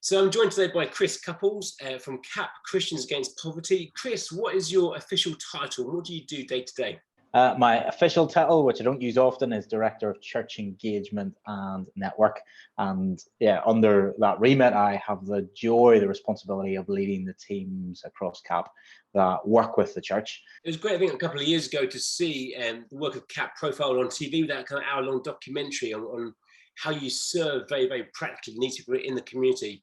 So I'm joined today by Chris Cupples from CAP, Christians Against Poverty. Chris, what is your official title? What do you do day to day? My official title, which I don't use often, is Director of Church Engagement and Network. And yeah, under that remit, I have the joy, the responsibility of leading the teams across CAP that work with the church. It was great, I think, a couple of years ago to see the work of CAP profiled on TV with that kind of hour-long documentary on how you serve very, very practically needy people in the community.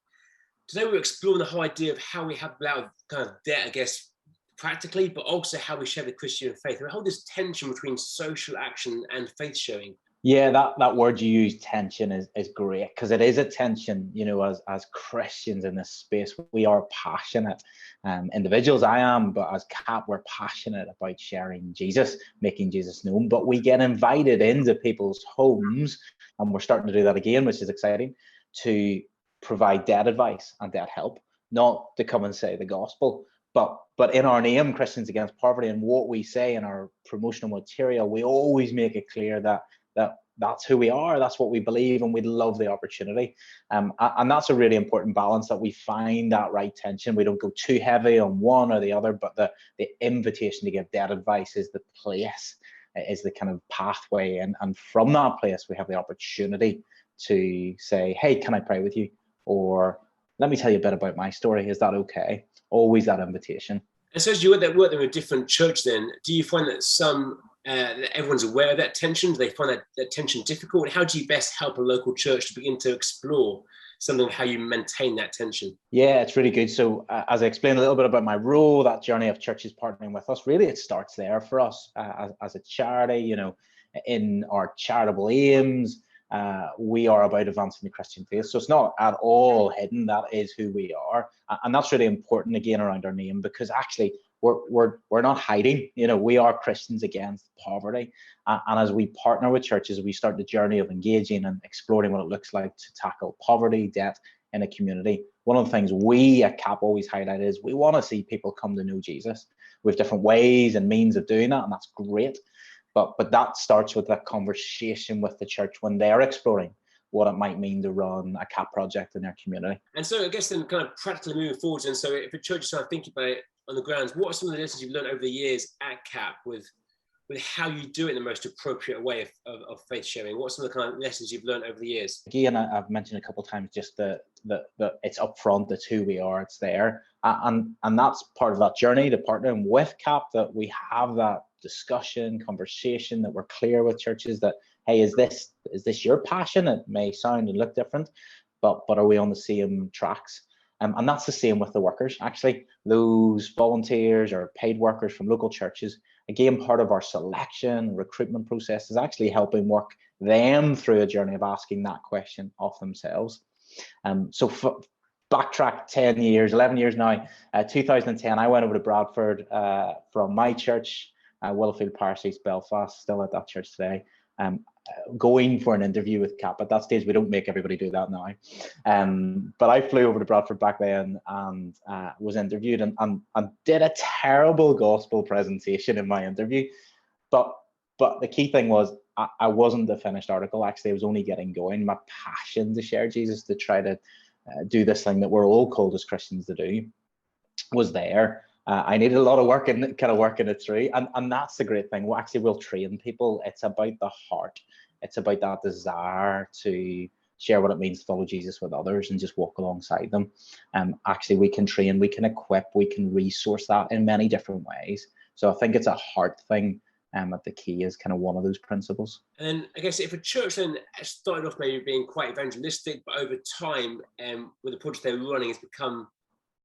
Today we're exploring the whole idea of how we have allowed kind of debt, I guess, practically, but also how we share the Christian faith. We hold this tension between social action and faith sharing. Yeah, that word you use, tension, is great, because it is a tension. You know, as Christians in this space, we are passionate individuals. I am, but as CAP, we're passionate about sharing Jesus, making Jesus known. But we get invited into people's homes, and we're starting to do that again, which is exciting, to provide debt advice and debt help, not to come and say the gospel. But in our name, Christians Against Poverty, and what we say in our promotional material, we always make it clear that that's who we are, that's what we believe, and we'd love the opportunity. And that's a really important balance, that we find that right tension. We don't go too heavy on one or the other, but the invitation to give debt advice is the place, is the kind of pathway. And from that place, we have the opportunity to say, hey, can I pray with you? Or let me tell you a bit about my story. Is that okay? Always that invitation. And so as you work in a different church then, do you find that that everyone's aware of that tension? Do they find that tension difficult? How do you best help a local church to begin to explore something of how you maintain that tension? Yeah, it's really good. So as I explained a little bit about my role, that journey of churches partnering with us, really it starts there for us as a charity. You know, in our charitable aims, we are about advancing the Christian faith. So it's not at all hidden. That is who we are. And that's really important, again, around our name, because actually we're not hiding. You know, we are Christians Against Poverty. And as we partner with churches, we start the journey of engaging and exploring what it looks like to tackle poverty, debt in a community. One of the things we at CAP always highlight is we want to see people come to know Jesus. We have different ways and means of doing that, and that's great. But that starts with that conversation with the church when they're exploring what it might mean to run a CAP project in their community. And so I guess then kind of practically moving forward, and so if a church is trying to think about it on the grounds, what are some of the lessons you've learned over the years at CAP with how you do it in the most appropriate way of faith sharing? What are some of the kind of lessons you've learned over the years? Again, I've mentioned a couple of times just that it's upfront, it's who we are, it's there. And that's part of that journey to partnering with CAP, that we have that discussion, conversation, that we're clear with churches that, hey, is this your passion? It may sound and look different, but are we on the same tracks? And that's the same with the workers. Actually, those volunteers or paid workers from local churches, again, part of our selection recruitment process is actually helping work them through a journey of asking that question of themselves. So backtrack 10 years, 11 years now, 2010, I went over to Bradford from my church, Willowfield Parish, East Belfast, still at that church today, going for an interview with CAP. At that stage, we don't make everybody do that now. But I flew over to Bradford back then and was interviewed and did a terrible gospel presentation in my interview. But the key thing was I wasn't the finished article. Actually, I was only getting going. My passion to share Jesus, to try to do this thing that we're all called as Christians to do, was there. I needed a lot of work and kind of working it through. And that's the great thing. Actually, we'll train people. It's about the heart. It's about that desire to share what it means to follow Jesus with others and just walk alongside them. Actually, we can train, we can equip, we can resource that in many different ways. So I think it's a heart thing. At the key is kind of one of those principles. And then I guess if a church then started off maybe being quite evangelistic, but over time, with the project they were running, has become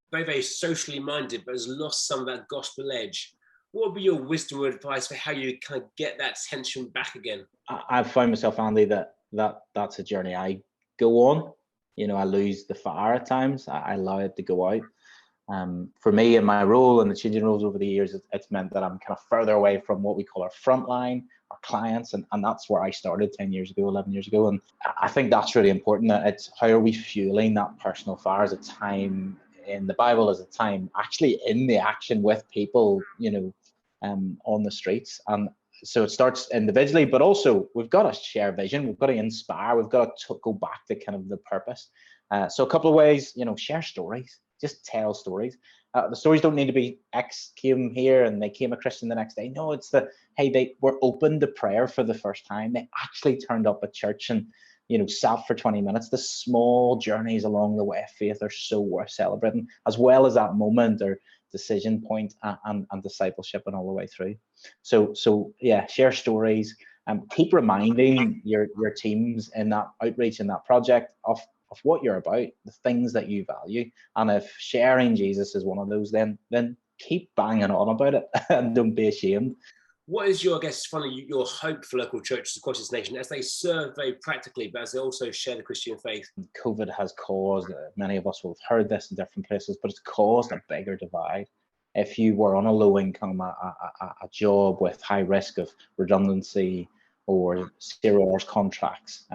very, very socially minded, but has lost some of that gospel edge, what would be your wisdom or advice for how you kind of get that tension back again? I've found myself, Andy, that's a journey I go on. You know, I lose the fire at times. I allow it to go out. For me, in my role and the changing roles over the years, it's meant that I'm kind of further away from what we call our frontline, our clients, and that's where I started 10 years ago, 11 years ago. And I think that's really important. That it's how are we fueling that personal fire? As a time in the Bible, as a time actually in the action with people, you know, on the streets. And so it starts individually, but also we've got to share vision, we've got to inspire, we've got to go back to kind of the purpose. So a couple of ways, share stories, just tell stories. The stories don't need to be X came here and they came a Christian the next day. No, it's hey, they were open to prayer for the first time. They actually turned up at church and, sat for 20 minutes. The small journeys along the way of faith are so worth celebrating, as well as that moment or decision point and discipleship and all the way through. So yeah, share stories. Keep reminding your teams in that outreach, in that project of what you're about, the things that you value. And if sharing Jesus is one of those, then keep banging on about it and don't be ashamed. What is your hope for local churches across this nation as they serve very practically, but as they also share the Christian faith? COVID has caused, many of us will have heard this in different places, but it's caused a bigger divide. If you were on a low income, a job with high risk of redundancy or 0 hours contracts,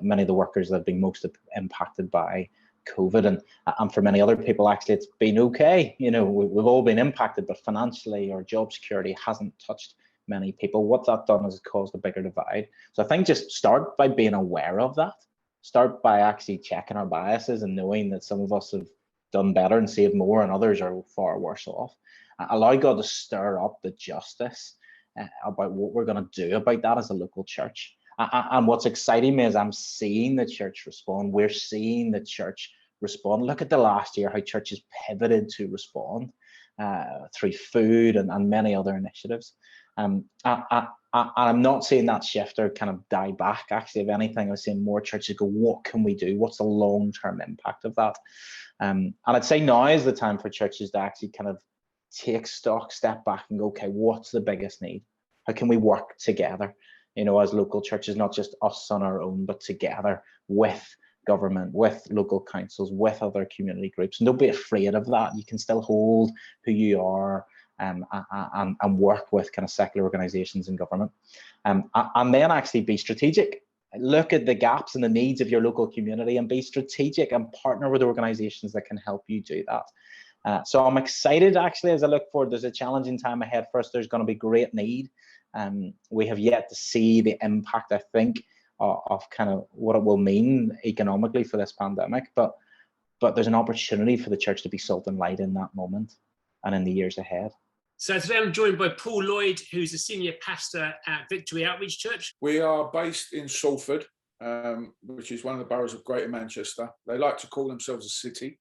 many of the workers that have been most impacted by COVID, and for many other people, actually, it's been okay. We've all been impacted, but financially or job security hasn't touched many people. What that done is caused a bigger divide. So I think just start by being aware of that. Start by actually checking our biases and knowing that some of us have done better and saved more and others are far worse off. Allow God to stir up the justice about what we're going to do about that as a local church. And what's exciting me is I'm seeing the church respond. We're seeing the church respond. Look at the last year, how churches pivoted to respond through food and many other initiatives. I'm not seeing that shift or kind of die back. Actually, if anything, I'm seeing more churches go, what can we do? What's the long-term impact of that? And I'd say now is the time for churches to actually kind of take stock, step back and go, okay, what's the biggest need? How can we work together? As local churches, not just us on our own, but together with government, with local councils, with other community groups. And don't be afraid of that. You can still hold who you are and work with kind of secular organizations and government. And then actually be strategic. Look at the gaps and the needs of your local community and be strategic and partner with organizations that can help you do that. So I'm excited actually as I look forward. There's a challenging time ahead for us. There's going to be great need. We have yet to see the impact, I think, of kind of what it will mean economically for this pandemic. But there's an opportunity for the church to be salt and light in that moment and in the years ahead. So today I'm joined by Paul Lloyd, who's a senior pastor at Victory Outreach Church. We are based in Salford, which is one of the boroughs of Greater Manchester. They like to call themselves a city.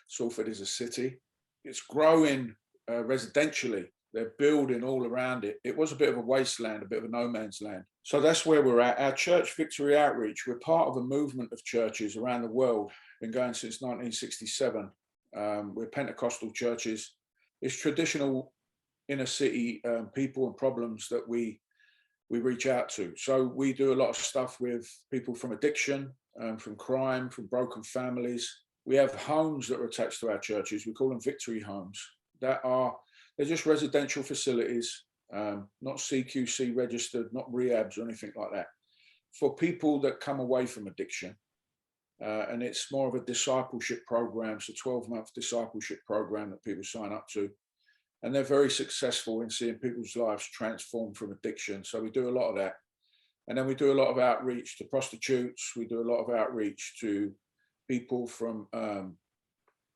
Salford is a city. It's growing residentially. They're building all around it. It was a bit of a wasteland, a bit of a no man's land. So that's where we're at. Our church, Victory Outreach, we're part of a movement of churches around the world, been going since 1967. We're Pentecostal churches. It's traditional inner city people and problems that we reach out to. So we do a lot of stuff with people from addiction, from crime, from broken families. We have homes that are attached to our churches. We call them Victory Homes. They're just residential facilities, not CQC registered, not rehabs or anything like that, for people that come away from addiction. And it's more of a discipleship program. It's a 12-month discipleship program that people sign up to. And they're very successful in seeing people's lives transformed from addiction. So we do a lot of that. And then we do a lot of outreach to prostitutes. We do a lot of outreach to people from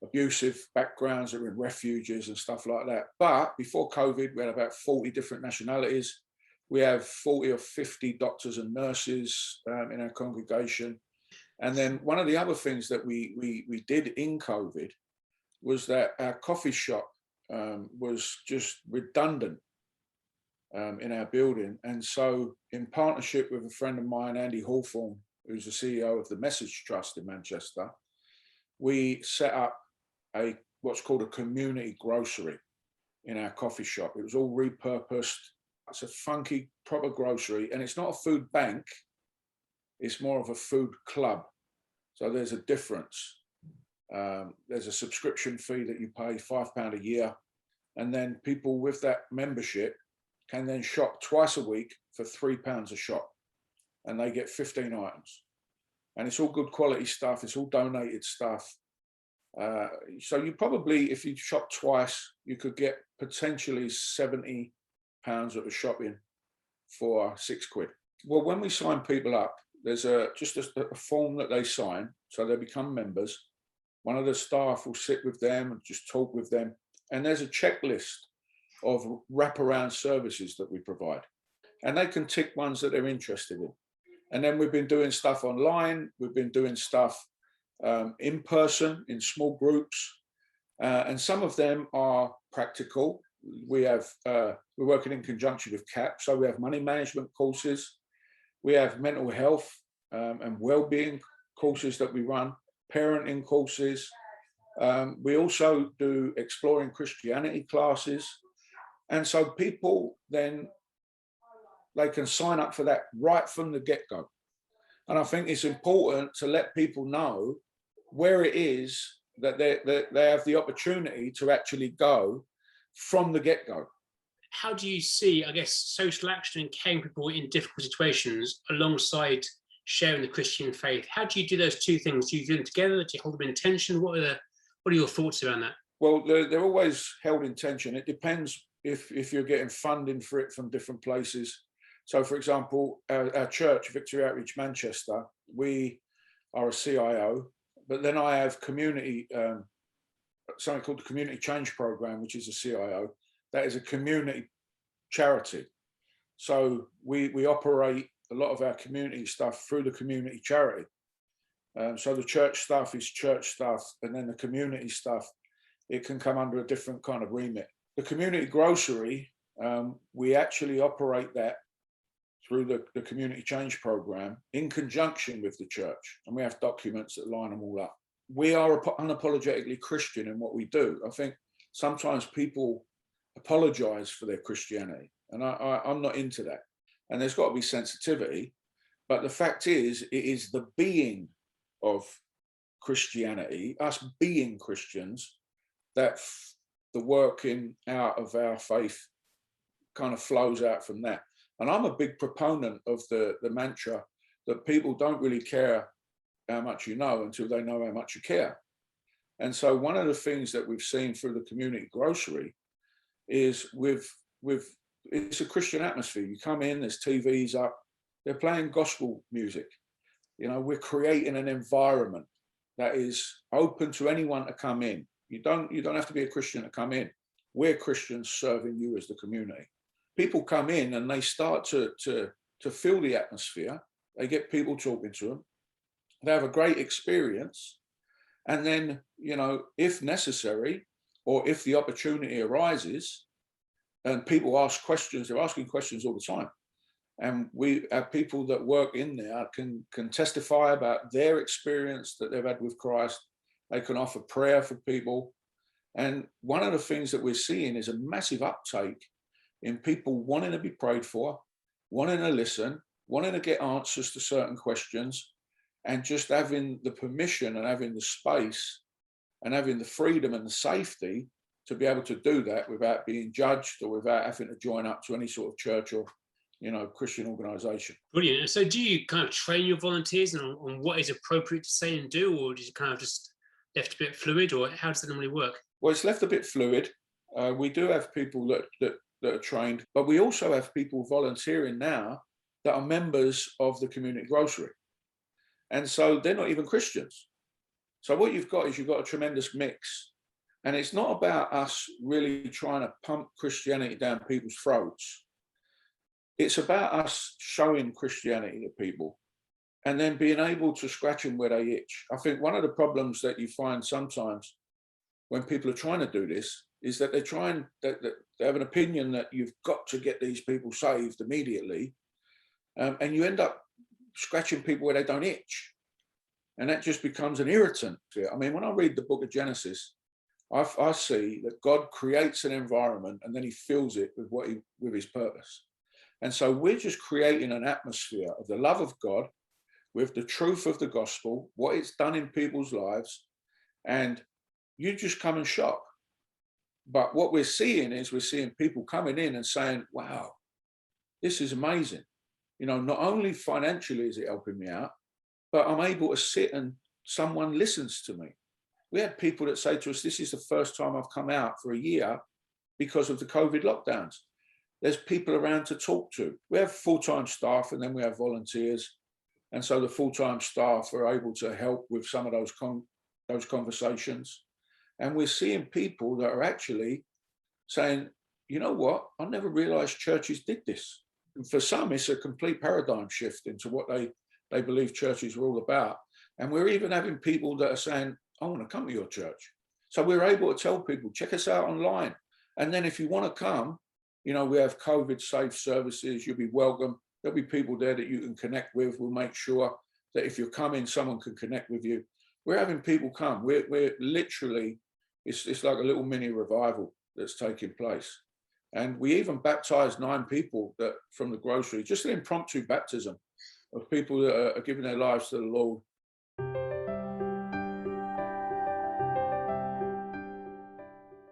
abusive backgrounds that are in refuges and stuff like that. But before COVID, we had about 40 different nationalities. We have 40 or 50 doctors and nurses in our congregation. And then one of the other things that we did in COVID was that our coffee shop was just redundant in our building. And so in partnership with a friend of mine, Andy Hawthorne, who's the CEO of the Message Trust in Manchester, we set up what's called a community grocery in our coffee shop. It was all repurposed. It's a funky, proper grocery, and it's not a food bank. It's more of a food club. So there's a difference. There's a subscription fee that you pay, £5 a year. And then people with that membership can then shop twice a week for £3 a shop. And they get 15 items. And it's all good quality stuff. It's all donated stuff. So you probably, if you shop twice, you could get potentially £70 worth of shopping for £6. Well, when we sign people up, there's just a form that they sign, so they become members. One of the staff will sit with them and just talk with them. And there's a checklist of wraparound services that we provide. And they can tick ones that they're interested in. And then we've been doing stuff online. We've been doing stuff in person, in small groups. And some of them are practical. We're working in conjunction with CAP. So we have money management courses. We have mental health and well-being courses that we run, parenting courses. We also do exploring Christianity classes. And so people then, they can sign up for that right from the get-go. And I think it's important to let people know where it is that they have the opportunity to actually go from the get-go. How do you see, I guess, social action and caring people in difficult situations alongside sharing the Christian faith? How do you do those two things? Do you do them together? Do you hold them in tension? What are your thoughts around that? Well, they're always held in tension. It depends if you're getting funding for it from different places. So, for example, our church, Victory Outreach Manchester, we are a CIO, but then I have community, something called the Community Change Program, which is a CIO. That is a community charity. So we operate a lot of our community stuff through the community charity. So the church stuff is church stuff, and then the community stuff, it can come under a different kind of remit. The community grocery, we actually operate that through the Community Change Program in conjunction with the church. And we have documents that line them all up. We are unapologetically Christian in what we do. I think sometimes people apologize for their Christianity, and I'm not into that. And there's got to be sensitivity. But the fact is, it is the being of Christianity, us being Christians, that the working out of our faith kind of flows out from that. And I'm a big proponent of the mantra that people don't really care how much you know until they know how much you care. And so one of the things that we've seen through the community grocery is it's a Christian atmosphere. You come in, there's TVs up, they're playing gospel music. You know, we're creating an environment that is open to anyone to come in. You don't have to be a Christian to come in. We're Christians serving you as the community. People come in and they start to feel the atmosphere. They get people talking to them. They have a great experience. And then, you know, if necessary, or if the opportunity arises, and people ask questions, they're asking questions all the time. And we have people that work in there can testify about their experience that they've had with Christ. They can offer prayer for people. And one of the things that we're seeing is a massive uptake in people wanting to be prayed for, wanting to listen, wanting to get answers to certain questions, and just having the permission and having the space and having the freedom and the safety to be able to do that without being judged or without having to join up to any sort of church or, you know, Christian organization. Brilliant. And so do you kind of train your volunteers on what is appropriate to say and do, or do you kind of just left a bit fluid, or how does it normally work? Well, it's left a bit fluid. We do have people that are trained, but we also have people volunteering now that are members of the community grocery. And so they're not even Christians. So what you've got is you've got a tremendous mix. And it's not about us really trying to pump Christianity down people's throats. It's about us showing Christianity to people and then being able to scratch them where they itch. I think one of the problems that you find sometimes when people are trying to do this is that they have an opinion that you've got to get these people saved immediately. And you end up scratching people where they don't itch. And that just becomes an irritant. I mean, when I read the book of Genesis, I see that God creates an environment and then he fills it with his purpose. And so we're just creating an atmosphere of the love of God with the truth of the gospel, what it's done in people's lives, and you just come and shop. But what we're seeing is we're seeing people coming in and saying, wow, this is amazing. You know, not only financially is it helping me out, but I'm able to sit and someone listens to me. We had people that say to us, this is the first time I've come out for a year because of the COVID lockdowns. there's people around to talk to. We have full-time staff and then we have volunteers. And so the full-time staff are able to help with some of those conversations. And we're seeing people that are actually saying, you know what, I never realized churches did this. And for some, it's a complete paradigm shift into what they believe churches are all about. And we're even having people that are saying, I want to come to your church. So we're able to tell people, check us out online. And then if you want to come, you know, we have COVID safe services, you'll be welcome. There'll be people there that you can connect with. We'll make sure that if you're coming, someone can connect with you. We're having people come. We're literally, it's like a little mini revival that's taking place. And we even baptized 9 people that from the grocery, just an impromptu baptism of people that are giving their lives to the Lord